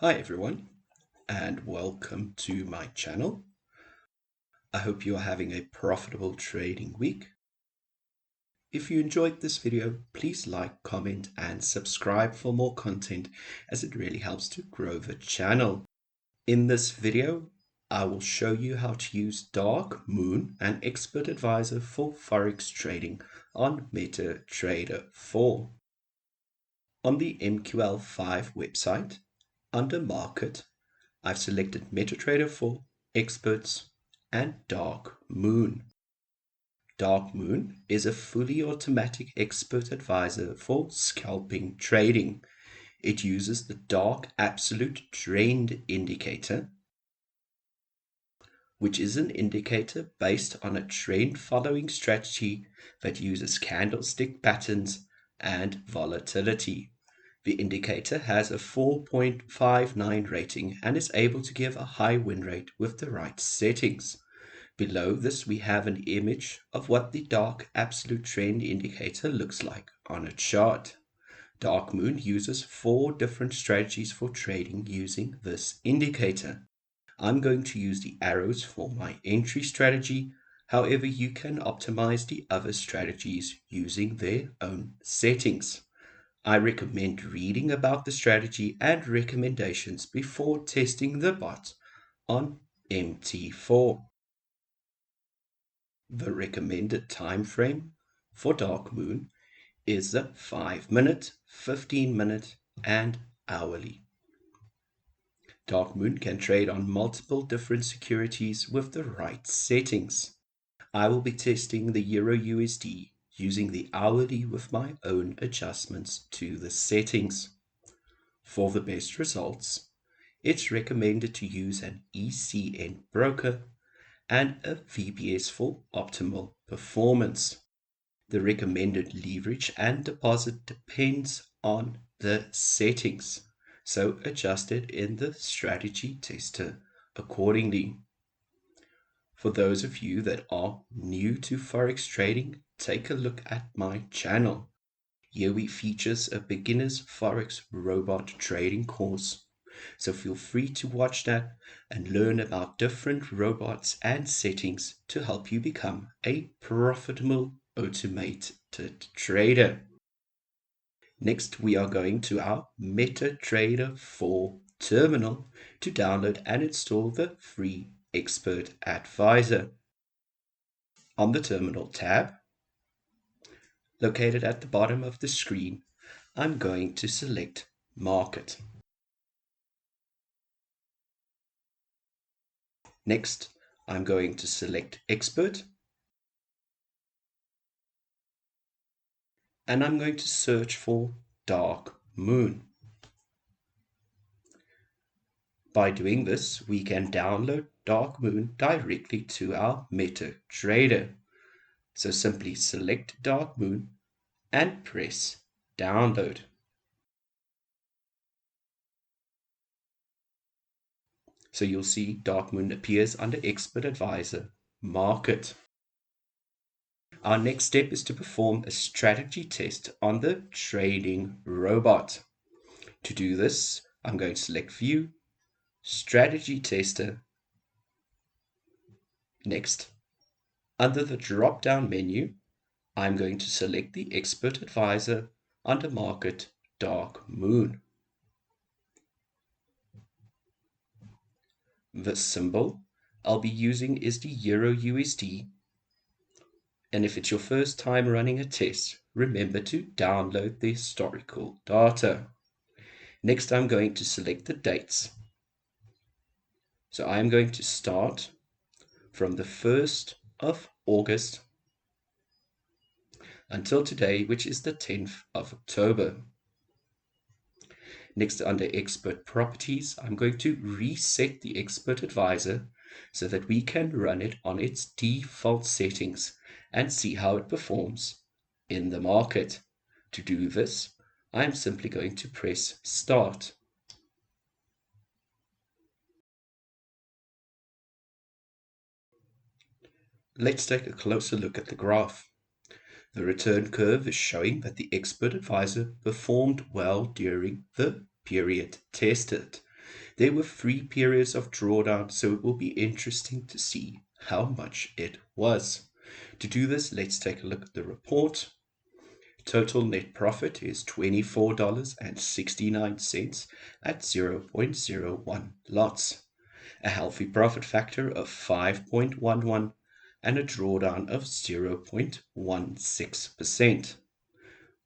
Hi everyone, and welcome to my channel. I hope you are having a profitable trading week. If you enjoyed this video, please like, comment, and subscribe for more content, as it really helps to grow the channel. In this video, I will show you how to use Dark Moon, an expert advisor for Forex trading on mt4. On the MQL5 website, under Market, I've selected MetaTrader 4, Experts, and Dark Moon. Dark Moon is a fully automatic expert advisor for scalping trading. It uses the Dark Absolute Trend Indicator, which is an indicator based on a trend following strategy that uses candlestick patterns and volatility. The indicator has a 4.59 rating and is able to give a high win rate with the right settings. Below this, we have an image of what the Dark Absolute Trend Indicator looks like on a chart. Dark Moon uses 4 different strategies for trading using this indicator. I'm going to use the arrows for my entry strategy. However, you can optimize the other strategies using their own settings. I recommend reading about the strategy and recommendations before testing the bot on mt4. The recommended time frame for Dark Moon is the 5-minute, 15-minute, and hourly. Dark Moon can trade on multiple different securities with the right settings. I will be testing the Euro USD using the hourly with my own adjustments to the settings. For the best results, it's recommended to use an ECN broker and a VPS for optimal performance. The recommended leverage and deposit depends on the settings, so adjust it in the strategy tester accordingly. For those of you that are new to Forex trading, take a look at my channel. Here we features a beginner's Forex robot trading course. So feel free to watch that and learn about different robots and settings to help you become a profitable automated trader. Next, we are going to our MetaTrader 4 terminal to download and install the free expert advisor. On the terminal tab, located at the bottom of the screen, I'm going to select Market. Next, I'm going to select Expert, and I'm going to search for Dark Moon. By doing this, we can download Dark Moon directly to our MetaTrader. So simply select Dark Moon and press Download. So you'll see Dark Moon appears under Expert Advisor Market. Our next step is to perform a strategy test on the trading robot. To do this, I'm going to select View, Strategy Tester. Next, under the drop-down menu, I'm going to select the Expert Advisor under Market Dark Moon. The symbol I'll be using is the Euro USD. And if it's your first time running a test, remember to download the historical data. Next, I'm going to select the dates. So I'm going to start from the 1st of August until today, which is the 10th of October. Next, under Expert Properties, I'm going to reset the Expert Advisor so that we can run it on its default settings and see how it performs in the market. To do this, I'm simply going to press Start. Let's take a closer look at the graph. The return curve is showing that the Expert Advisor performed well during the period tested. There were 3 periods of drawdown, so it will be interesting to see how much it was. To do this, let's take a look at the report. Total net profit is $24.69 at 0.01 lots. A healthy profit factor of 5.11 and a drawdown of 0.16%.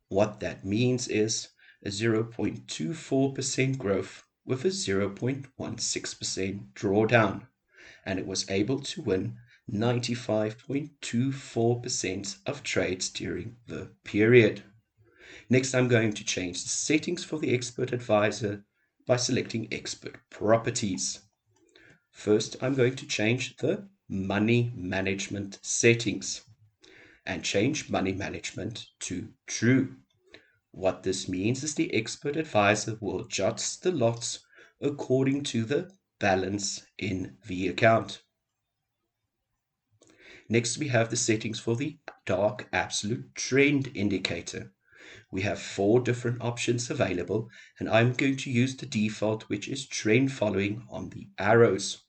What that means is a 0.24% growth with a 0.16% drawdown, and it was able to win 95.24% of trades during the period. Next, I'm going to change the settings for the expert advisor by selecting expert properties. First, I'm going to change the money management settings and change money management to true. What this means is the expert advisor will adjust the lots according to the balance in the account. Next, we have the settings for the dark absolute trend indicator. We have 4 different options available, and I'm going to use the default, which is trend following on the arrows.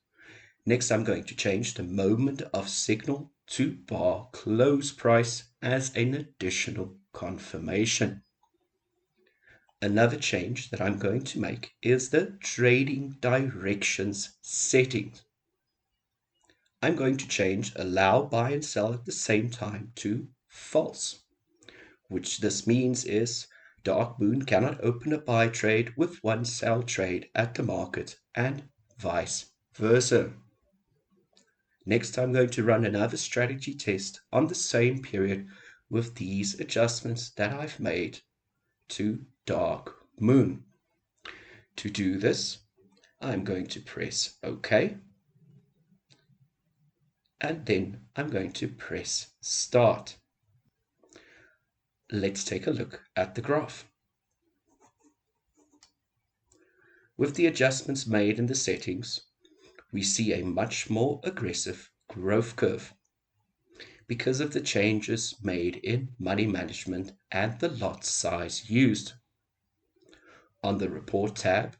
Next, I'm going to change the moment of signal to bar close price as an additional confirmation. Another change that I'm going to make is the trading directions settings. I'm going to change allow buy and sell at the same time to false, which this means is Dark Moon cannot open a buy trade with one sell trade at the market and vice versa. Next, I'm going to run another strategy test on the same period with these adjustments that I've made to Dark Moon. To do this, I'm going to press OK, and then I'm going to press Start. Let's take a look at the graph. With the adjustments made in the settings, we see a much more aggressive growth curve because of the changes made in money management and the lot size used. On the report tab,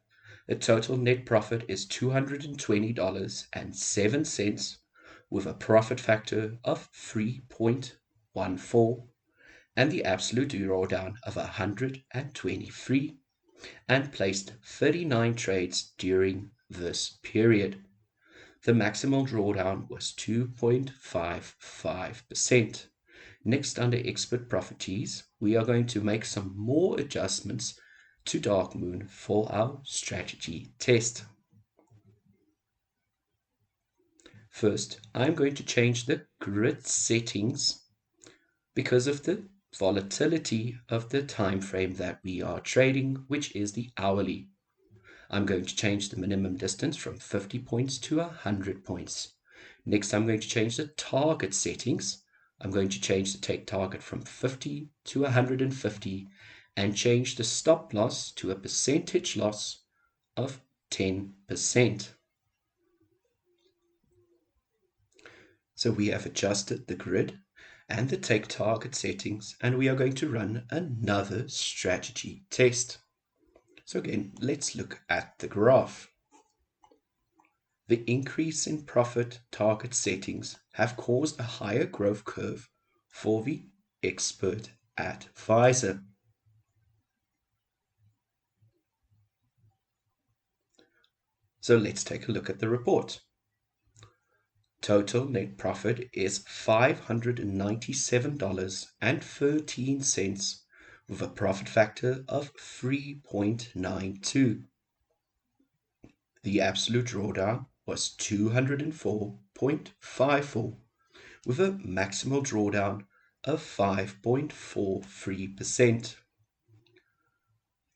the total net profit is $220.07 with a profit factor of 3.14 and the absolute drawdown of 123, and placed 39 trades during this period. The maximum drawdown was 2.55%. Next, under expert properties, we are going to make some more adjustments to Dark Moon for our strategy test. First, I'm going to change the grid settings because of the volatility of the time frame that we are trading, which is the hourly. I'm going to change the minimum distance from 50 points to 100 points. Next, I'm going to change the target settings. I'm going to change the take target from 50 to 150 and change the stop loss to a percentage loss of 10%. So we have adjusted the grid and the take target settings, and we are going to run another strategy test. So again, let's look at the graph. The increase in profit target settings have caused a higher growth curve for the expert advisor. So let's take a look at the report. Total net profit is $597.13 with a profit factor of 3.92. The absolute drawdown was 204.54 with a maximal drawdown of 5.43%.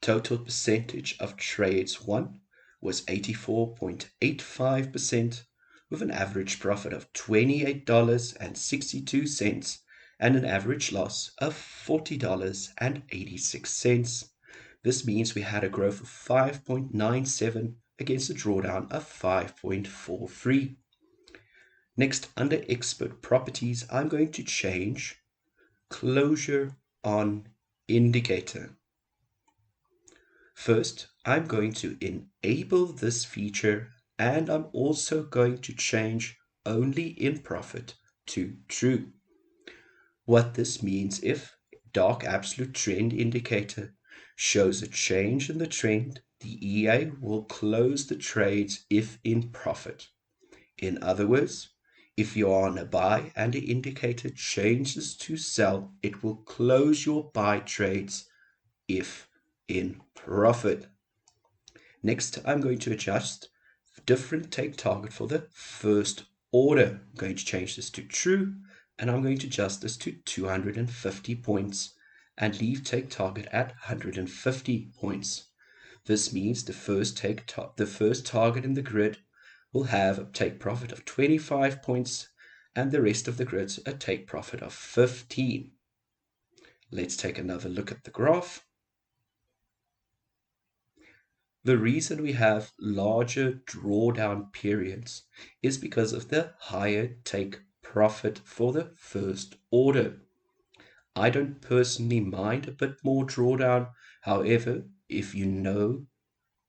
Total percentage of trades won was 84.85% with an average profit of $28.62 and an average loss of $40.86. This means we had a growth of 5.97 against a drawdown of 5.43. Next, under expert properties, I'm going to change closure on indicator. First, I'm going to enable this feature, and I'm also going to change only in profit to true. What this means, if dark absolute trend indicator shows a change in the trend, the EA will close the trades if in profit. In other words, if you are on a buy and the indicator changes to sell, it will close your buy trades if in profit. Next, I'm going to adjust different take target for the first order. I'm going to change this to true, and I'm going to adjust this to 250 points and leave take target at 150 points. This means the first target in the grid will have a take profit of 25 points, and the rest of the grids a take profit of 15. Let's take another look at the graph. The reason we have larger drawdown periods is because of the higher take profit for the first order. I don't personally mind a bit more drawdown. However, if you know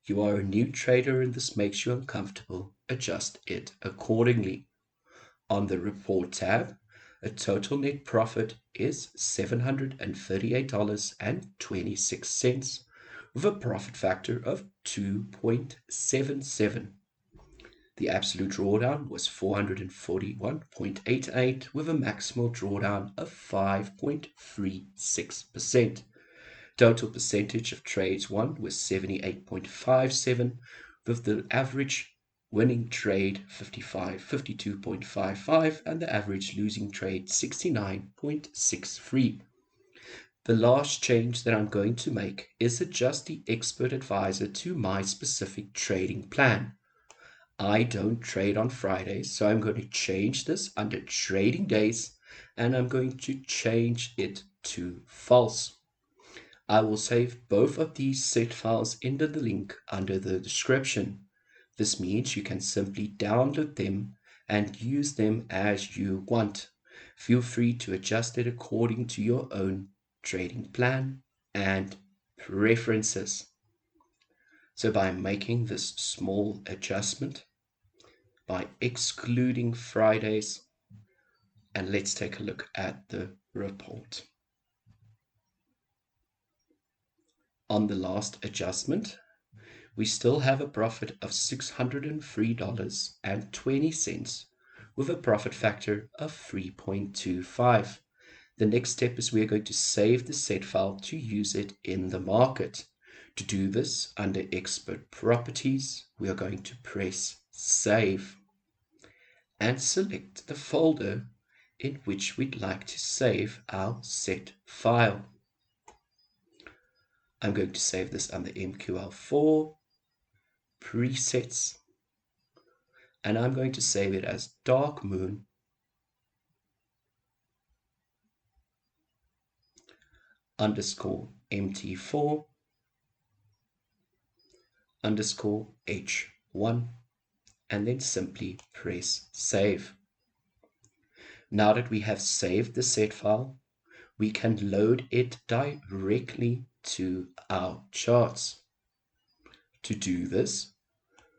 you are a new trader and this makes you uncomfortable, adjust it accordingly. On the report tab, a total net profit is $738.26 with a profit factor of 2.77. The absolute drawdown was 441.88 with a maximal drawdown of 5.36%. Total percentage of trades won was 78.57 with the average winning trade 52.55 and the average losing trade 69.63. The last change that I'm going to make is adjust the expert advisor to my specific trading plan. I don't trade on Fridays, so I'm going to change this under trading days, and I'm going to change it to false. I will save both of these set files in the link under the description. This means you can simply download them and use them as you want. Feel free to adjust it according to your own trading plan and preferences. So by making this small adjustment, by excluding Fridays, and let's take a look at the report. On the last adjustment, we still have a profit of $603.20 with a profit factor of 3.25. The next step is we are going to save the set file to use it in the market. To do this, under Expert Properties, we are going to press Save and select the folder in which we'd like to save our set file. I'm going to save this under MQL4, Presets, and I'm going to save it as Dark Moon underscore mt4 underscore h1, and then simply press save. Now that we have saved the set file, we can load it directly to our charts. To do this,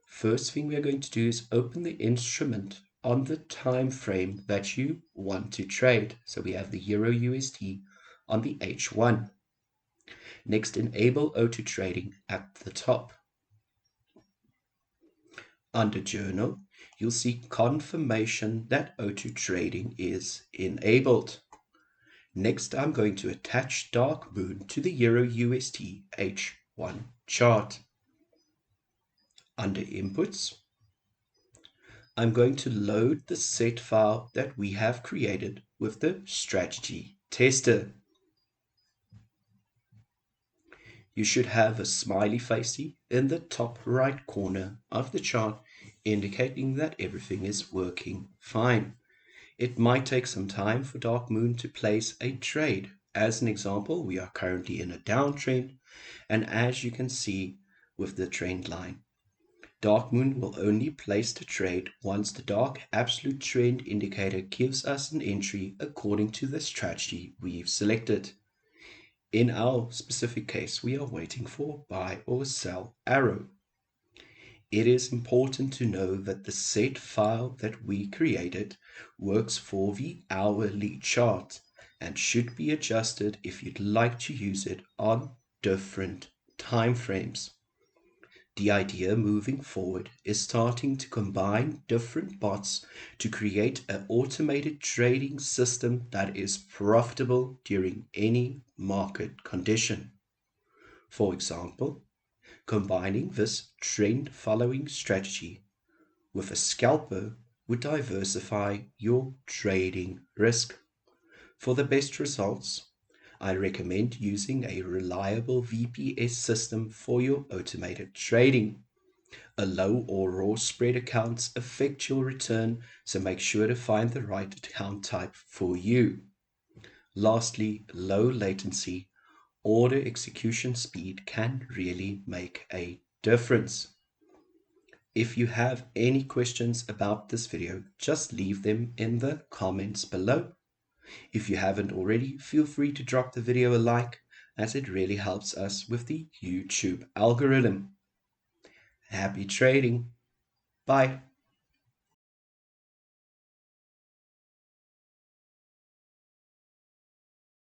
first thing we are going to do is open the instrument on the time frame that you want to trade. So we have the Euro USD on the H1. Next, enable auto trading at the top. Under Journal, you'll see confirmation that auto trading is enabled. Next, I'm going to attach Dark Moon to the Euro USD H1 chart. Under Inputs, I'm going to load the set file that we have created with the strategy tester. You should have a smiley facey in the top right corner of the chart indicating that everything is working fine. It might take some time for Dark Moon to place a trade. As an example, we are currently in a downtrend, and as you can see with the trend line, Dark Moon will only place the trade once the dark absolute trend indicator gives us an entry according to the strategy we've selected. In our specific case, we are waiting for buy or sell arrow. It is important to know that the set file that we created works for the hourly chart and should be adjusted if you'd like to use it on different time frames. The idea moving forward is starting to combine different bots to create an automated trading system that is profitable during any market condition. For example, combining this trend following strategy with a scalper would diversify your trading risk. For the best results, I recommend using a reliable VPS system for your automated trading. A low or raw spread accounts affect your return, so make sure to find the right account type for you. Lastly, low latency order execution speed can really make a difference. If you have any questions about this video, just leave them in the comments below. If you haven't already, feel free to drop the video a like, as it really helps us with the YouTube algorithm. Happy trading! Bye!